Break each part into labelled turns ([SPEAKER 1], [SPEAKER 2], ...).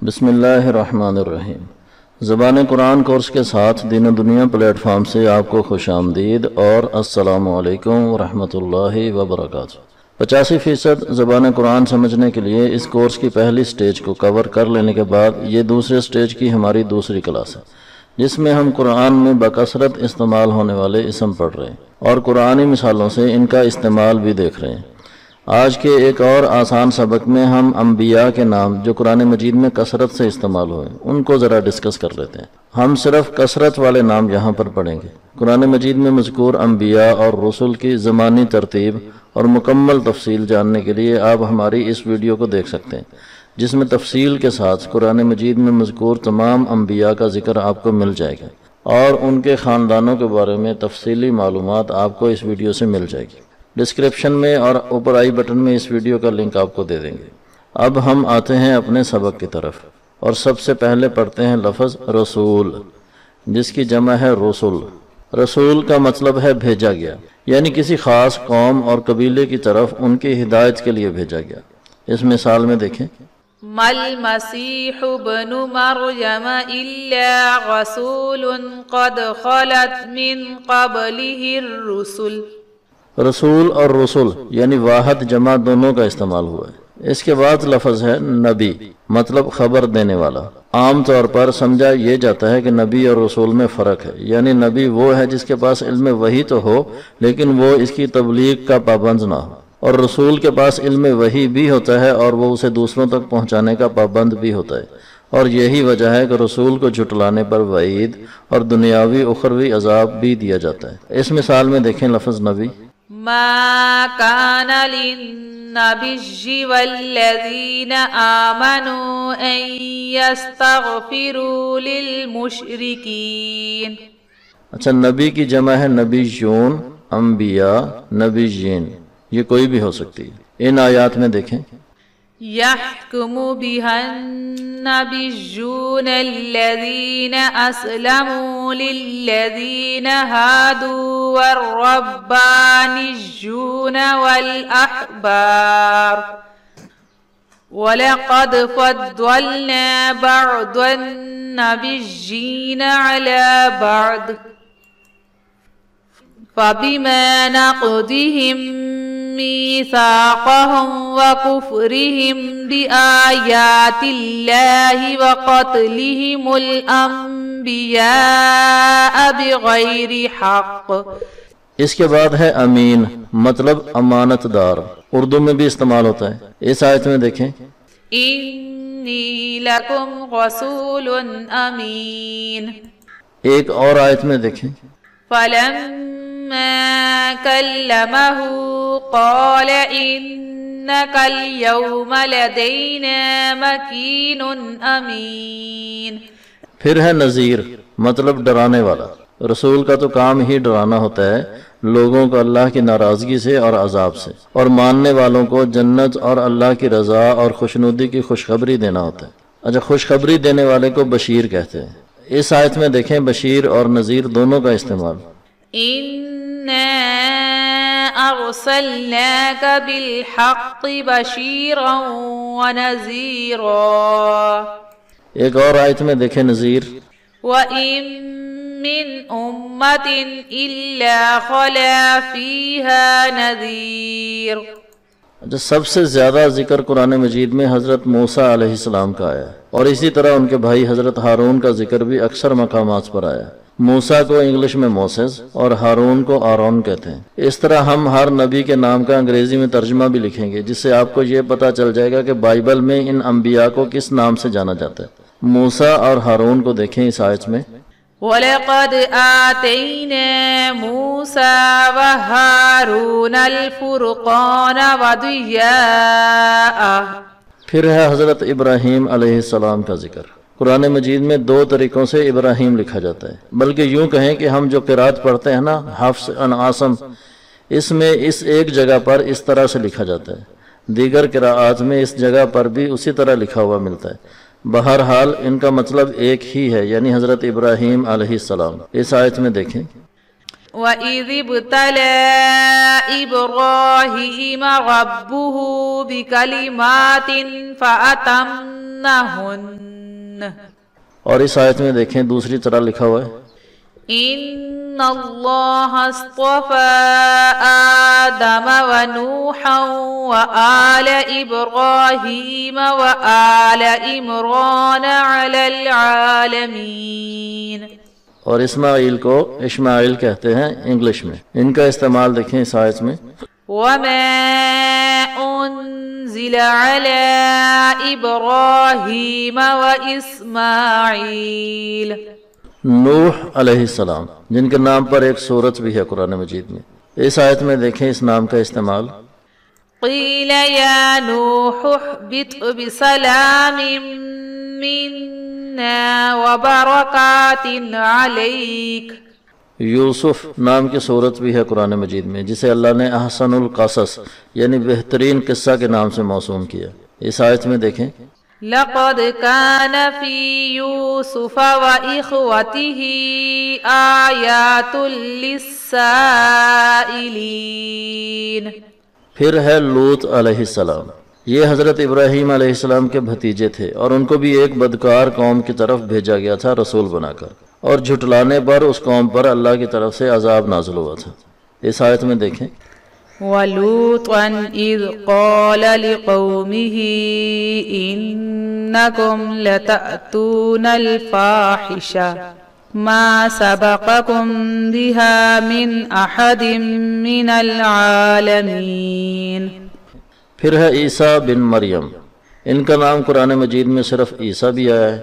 [SPEAKER 1] بسم اللہ الرحمن الرحیم۔ زبان قرآن کورس کے ساتھ دین و دنیا پلیٹ فارم سے آپ کو خوش آمدید اور السلام علیکم ورحمۃ اللہ وبرکاتہ۔ 85% زبان قرآن سمجھنے کے لیے اس کورس کی پہلی سٹیج کو کور کر لینے کے بعد یہ دوسرے سٹیج کی ہماری دوسری کلاس ہے، جس میں ہم قرآن میں بکثرت استعمال ہونے والے اسم پڑھ رہے ہیں اور قرآنی مثالوں سے ان کا استعمال بھی دیکھ رہے ہیں۔ آج کے ایک اور آسان سبق میں ہم انبیاء کے نام جو قرآن مجید میں کثرت سے استعمال ہوئے ان کو ذرا ڈسکس کر لیتے ہیں۔ ہم صرف کثرت والے نام یہاں پر پڑھیں گے۔ قرآن مجید میں مذکور انبیاء اور رسل کی زمانی ترتیب اور مکمل تفصیل جاننے کے لیے آپ ہماری اس ویڈیو کو دیکھ سکتے ہیں، جس میں تفصیل کے ساتھ قرآن مجید میں مذکور تمام انبیاء کا ذکر آپ کو مل جائے گا اور ان کے خاندانوں کے بارے میں تفصیلی معلومات آپ کو اس ویڈیو سے مل جائے گی۔ ڈسکرپشن میں اور اوپر آئی بٹن میں اس ویڈیو کا لنک آپ کو دے دیں گے۔ اب ہم آتے ہیں اپنے سبق کی طرف اور سب سے پہلے پڑھتے ہیں لفظ رسول، جس کی جمع ہے رسول۔ رسول کا مطلب ہے بھیجا گیا، یعنی کسی خاص قوم اور قبیلے کی طرف ان کی ہدایت کے لیے بھیجا گیا۔ اس مثال میں دیکھیں،
[SPEAKER 2] ما المسيح ابن مريم إلا رسول قد خلت من قبله الرسل۔
[SPEAKER 1] رسول اور رسول یعنی واحد جمع دونوں کا استعمال ہوا ہے۔ اس کے بعد لفظ ہے نبی، مطلب خبر دینے والا۔ عام طور پر سمجھا یہ جاتا ہے کہ نبی اور رسول میں فرق ہے، یعنی نبی وہ ہے جس کے پاس علم وحی تو ہو لیکن وہ اس کی تبلیغ کا پابند نہ ہو، اور رسول کے پاس علم وحی بھی ہوتا ہے اور وہ اسے دوسروں تک پہنچانے کا پابند بھی ہوتا ہے، اور یہی وجہ ہے کہ رسول کو جھٹلانے پر وعید اور دنیاوی اخروی عذاب بھی دیا جاتا ہے۔ اس مثال میں دیکھیں لفظ نبی،
[SPEAKER 2] ما كان للنبي والذين آمنوا أن يستغفروا للمشركين۔
[SPEAKER 1] اچھا، نبی کی جمع ہے نبیون، انبیاء، نبیین، یہ کوئی بھی ہو سکتی ہے۔ ان آیات میں دیکھیں،
[SPEAKER 2] يحكم بها النبيون الذين أسلموا للذين هادوا والربانيون والأحبار ولقد فضلنا بعض النبيين على بعض فبما نقضهم ميثاقهم وكفرهم بآيات الله وقتلهم الأنبياء بغير حق۔
[SPEAKER 1] اس کے بعد ہے امین، مطلب امانت دار، اردو میں بھی استعمال ہوتا ہے۔ اس آیت میں دیکھیں،
[SPEAKER 2] إني لكم رسول أمين۔
[SPEAKER 1] ایک اور آیت میں دیکھیں،
[SPEAKER 2] فلما كلمه قال إنك اليوم لدينا مكين أمين۔
[SPEAKER 1] پھر ہے نذیر، مطلب ڈرانے والا۔ رسول کا تو کام ہی ڈرانا ہوتا ہے لوگوں کو اللہ کی ناراضگی سے اور عذاب سے، اور ماننے والوں کو جنت اور اللہ کی رضا اور خوشنودی کی خوشخبری دینا ہوتا ہے۔ اچھا، خوشخبری دینے والے کو بشیر کہتے ہیں۔ اس آیت میں دیکھیں بشیر اور نذیر دونوں کا استعمال۔
[SPEAKER 2] إنا أرسلناك بالحق بشيرا ونذيرا۔
[SPEAKER 1] ایک اور آیت میں دیکھیں نذیر،
[SPEAKER 2] وَإِن مِّنْ أُمَّةٍ إِلَّا خَلَا فِيهَا نَذِيرٌ۔
[SPEAKER 1] سب سے زیادہ ذکر قرآن مجید میں حضرت موسیٰ علیہ السلام کا آیا ہے، اور اسی طرح ان کے بھائی حضرت ہارون کا ذکر بھی اکثر مقامات پر آیا ہے۔ موسیٰ کو انگلش میں موسیز اور ہارون کو آرون کہتے ہیں۔ اس طرح ہم ہر نبی کے نام کا انگریزی میں ترجمہ بھی لکھیں گے، جس سے آپ کو یہ پتہ چل جائے گا کہ بائبل میں ان انبیاء کو کس نام سے جانا جاتا ہے۔ موسیٰ اور ہارون کو دیکھیں اس آیت میں،
[SPEAKER 2] وَلَقَدْ آتَيْنَا مُوسَى وَهَارُونَ الْفُرْقَانَ وَضِيَاءً۔
[SPEAKER 1] پھر ہے حضرت ابراہیم علیہ السلام کا ذکر۔ قرآن مجید میں دو طریقوں سے ابراہیم لکھا جاتا ہے، بلکہ یوں کہیں کہ ہم جو قرات پڑھتے ہیں نا، حفص عن عاصم، اس میں اس ایک جگہ پر اس طرح سے لکھا جاتا ہے، دیگر قراءات میں اس جگہ پر بھی اسی طرح لکھا ہوا ملتا ہے۔ بہرحال ان کا مطلب ایک ہی ہے، یعنی حضرت ابراہیم علیہ السلام۔ اس آیت میں دیکھیں،
[SPEAKER 2] وَإِذِ ابْتَلَى إِبْرَاهِيمَ رَبُّهُ بِكَلِمَاتٍ فَأَتَمَّهُنَّ
[SPEAKER 1] اور اس آیت میں دیکھیں دوسری طرح لکھا ہوا ہے
[SPEAKER 2] ان اللہ اصطفى آدم ونوحا وآل ابراہیم وآل عمران علی العالمین.
[SPEAKER 1] اور اسماعیل کو اشماعیل کہتے ہیں انگلش میں. ان کا استعمال دیکھیں اس آیت میں
[SPEAKER 2] وما انزل على ابراہیم واسماعیل.
[SPEAKER 1] نوح علیہ السلام جن کے نام پر ایک سورت بھی ہے قرآن مجید میں. اس آیت میں دیکھیں اس نام کا استعمال
[SPEAKER 2] قیل یا نوح اہبط بسلام منا وبرکات علیک.
[SPEAKER 1] یوسف نام کی صورت بھی ہے قرآن مجید میں جسے اللہ نے احسن القصص یعنی بہترین قصہ کے نام سے موسوم کیا. اس آیت میں دیکھیں
[SPEAKER 2] لقد كان في يوسف وإخوته آيات للسائلين.
[SPEAKER 1] پھر ہے لوط علیہ السلام. یہ حضرت ابراہیم علیہ السلام کے بھتیجے تھے اور ان کو بھی ایک بدکار قوم کی طرف بھیجا گیا تھا رسول بنا کر, اور جھٹلانے پر اس قوم پر اللہ کی طرف سے عذاب نازل ہوا تھا. اس آیت میں دیکھیں
[SPEAKER 2] وَلُوطًا إِذْ قَالَ لِقَوْمِهِ إِنَّكُمْ لَتَأْتُونَ الْفَاحِشَةَ مَا سَبَقَكُمْ بِهَا مِنْ أَحَدٍ مِّنَ الْعَالَمِينَ.
[SPEAKER 1] پھر ہے عیسیٰ بن مریم. ان کا نام قرآن مجید میں صرف عیسیٰ بھی آیا ہے,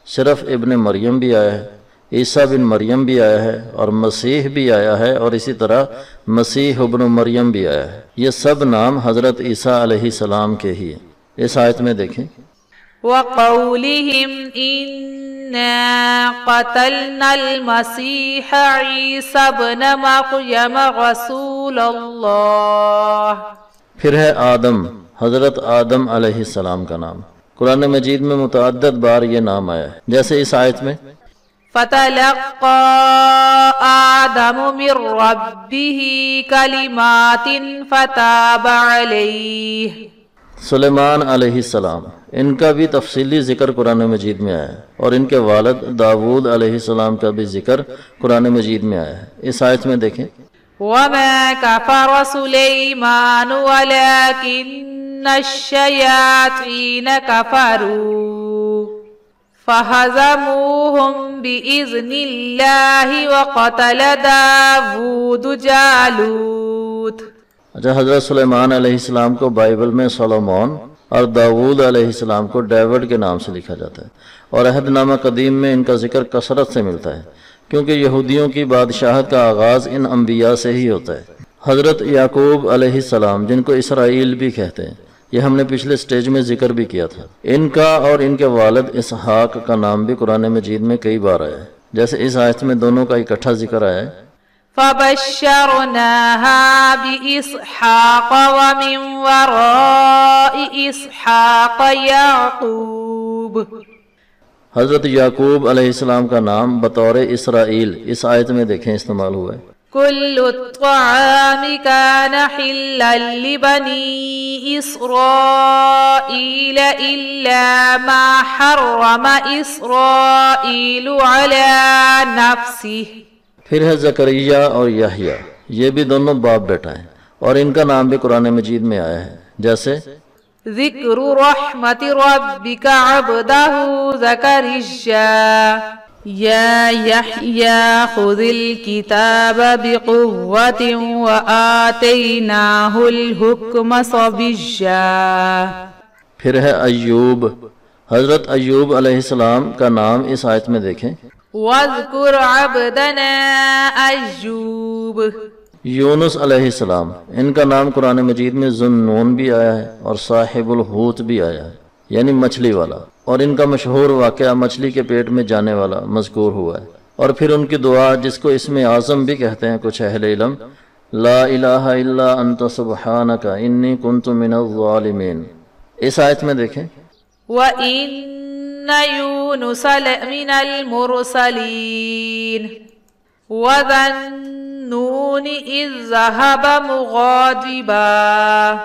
[SPEAKER 1] صرف ابن مریم بھی آیا ہے, عیسیٰ بن مریم بھی آیا ہے, اور مسیح بھی آیا ہے, اور اسی طرح مسیح ابن مریم بھی آیا ہے. یہ سب نام حضرت عیسیٰ علیہ السلام کے ہی ہیں. اس آیت میں دیکھیں
[SPEAKER 2] وَقَوْلِهِمْ إِنَّا قَتَلْنَا الْمَسِيحَ عِيسَى ابْنَ مَرْيَمَ رَسُولَ اللَّهِ.
[SPEAKER 1] پھر ہے آدم. حضرت آدم علیہ السلام کا نام قرآن مجید میں متعدد بار یہ نام آیا ہے, جیسے اس آیت میں
[SPEAKER 2] فَتَلَقَّى آدَمُ مِنْ رَبِّهِ كَلِمَاتٍ فَتَابَ عَلَيْهِ.
[SPEAKER 1] سلیمان علیہ السلام. ان کا بھی تفصیلی ذکر قرآن مجید میں آیا ہے, اور ان کے والد داود علیہ السلام کا بھی ذکر قرآن مجید میں آیا ہے. اس آیت میں دیکھیں
[SPEAKER 2] وَمَا كَفَرَ سُلَيْمَانُ وَلَكِنَّ الشَّيَاطِينَ كَفَرُوا فَهَزَمُوهُمْ بِإِذْنِ اللَّهِ وَقَتَلَ دَاوُودُ جَالُوتَ.
[SPEAKER 1] اچھا, حضرت سلیمان علیہ السلام کو بائبل میں سولومون اور داود علیہ السلام کو ڈیوڈ کے نام سے لکھا جاتا ہے, اور عہد نامہ قدیم میں ان کا ذکر کثرت سے ملتا ہے, کیونکہ یہودیوں کی بادشاہت کا آغاز ان انبیاء سے ہی ہوتا ہے. حضرت یعقوب علیہ السلام جن کو اسرائیل بھی کہتے ہیں, یہ ہم نے پچھلے سٹیج میں ذکر بھی کیا تھا. ان کا اور ان کے والد اسحاق کا نام بھی قرآن مجید میں کئی بار آیا ہے, جیسے اس آیت میں دونوں کا اکٹھا ذکر آیا ہے
[SPEAKER 2] فَبَشَّرْنَاهَا بِإِسْحَاقَ وَمِنْ وَرَاءِ إِسْحَاقَ يَعْقُوبَ.
[SPEAKER 1] حضرت یعقوب علیہ السلام کا نام بطور اسرائیل اس آیت میں دیکھیں استعمال ہوا ہے.
[SPEAKER 2] كُلُّ الطَّعَامِ كَانَ حِلًّا لِبَنِي إِسْرَائِيلَ إِلَّا مَا حَرَّمَ إِسْرَائِيلُ عَلَى نَفْسِهِ.
[SPEAKER 1] پھر ہے زکریا اور یحییٰ. یہ بھی دونوں باپ بیٹا ہیں, اور ان کا نام بھی قرآن مجید میں آیا ہے, جیسے
[SPEAKER 2] ذکر رحمت ربک عبدہ زکریا یا یحییٰ خذ الکتاب بقوة وآتیناہ الحکم صبیا.
[SPEAKER 1] پھر ہے ایوب. حضرت ایوب علیہ السلام کا نام اس آیت میں دیکھیں
[SPEAKER 2] وَاذْكُرْ عَبْدَنَا أَيُّوبَ.
[SPEAKER 1] یونس علیہ السلام. ان کا نام قرآن مجید میں ذُنُّون بھی آیا ہے اور صاحب الحوت بھی آیا ہے, یعنی مچھلی والا, اور ان کا مشہور واقعہ مچھلی کے پیٹ میں جانے والا مذکور ہوا ہے. اور پھر ان کی دعا جس کو اسم اعظم بھی کہتے ہیں کچھ اہل علم, لا الہ الا انت سبحانک انی کنت من الظالمین. اس آیت میں دیکھیں
[SPEAKER 2] وَإِنَّ يُونُسَ لَمِنَ الْمُرْسَلِينَ وَذَا النُّونِ إِذْ ذَهَبَ مُغَاضِبًا.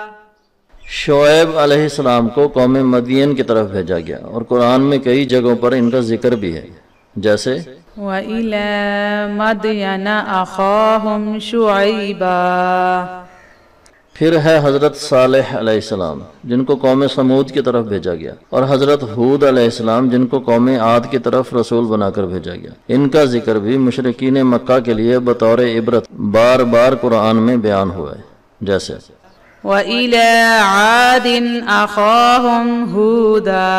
[SPEAKER 1] شعیب علیہ السلام کو قوم مدین کی طرف بھیجا گیا، اور قرآن میں کئی جگہوں پر ان کا ذکر بھی ہے، جیسے
[SPEAKER 2] وَإِلَى مَدْيَنَ أَخَاهُمْ شُعَيْبًا۔
[SPEAKER 1] پھر ہے حضرت صالح علیہ السلام جن کو قوم سمود کی طرف بھیجا گیا، اور حضرت ہود علیہ السلام جن کو قوم عاد کی طرف رسول بنا کر بھیجا گیا۔ ان کا ذکر بھی مشرکین مکہ کے لیے بطور عبرت بار بار قرآن میں بیان ہوا ہے، جیسے
[SPEAKER 2] وَإِلَى عَادٍ أَخَاهُمْ هُودًا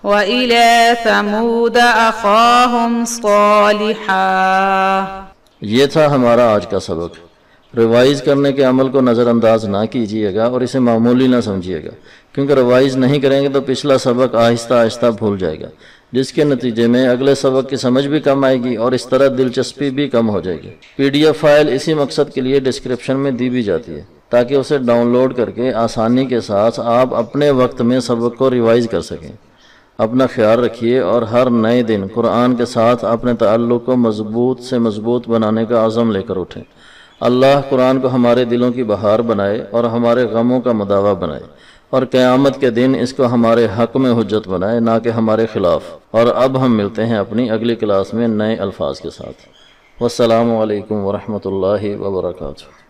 [SPEAKER 2] وَإِلَى ثَمُودَ أَخَاهُمْ صَالِحًا۔
[SPEAKER 1] یہ تھا ہمارا آج کا سبق۔ ریوائز کرنے کے عمل کو نظر انداز نہ کیجیے گا اور اسے معمولی نہ سمجھیے گا، کیونکہ ریوائز نہیں کریں گے تو پچھلا سبق آہستہ آہستہ بھول جائے گا، جس کے نتیجے میں اگلے سبق کی سمجھ بھی کم آئے گی اور اس طرح دلچسپی بھی کم ہو جائے گی۔ PDF فائل اسی مقصد کے لیے ڈسکرپشن میں دی بھی جاتی ہے، تاکہ اسے ڈاؤن لوڈ کر کے آسانی کے ساتھ آپ اپنے وقت میں سبق کو ریوائز کر سکیں۔ اپنا خیال رکھیے اور ہر نئے دن قرآن کے ساتھ اپنے تعلق کو مضبوط سے مضبوط بنانے کا عزم لے کر اٹھیں۔ اللہ قرآن کو ہمارے دلوں کی بہار بنائے اور ہمارے غموں کا مداوا بنائے، اور قیامت کے دن اس کو ہمارے حق میں حجت بنائے، نہ کہ ہمارے خلاف۔ اور اب ہم ملتے ہیں اپنی اگلی کلاس میں نئے الفاظ کے ساتھ۔ والسلام علیکم ورحمۃ اللہ وبرکاتہ۔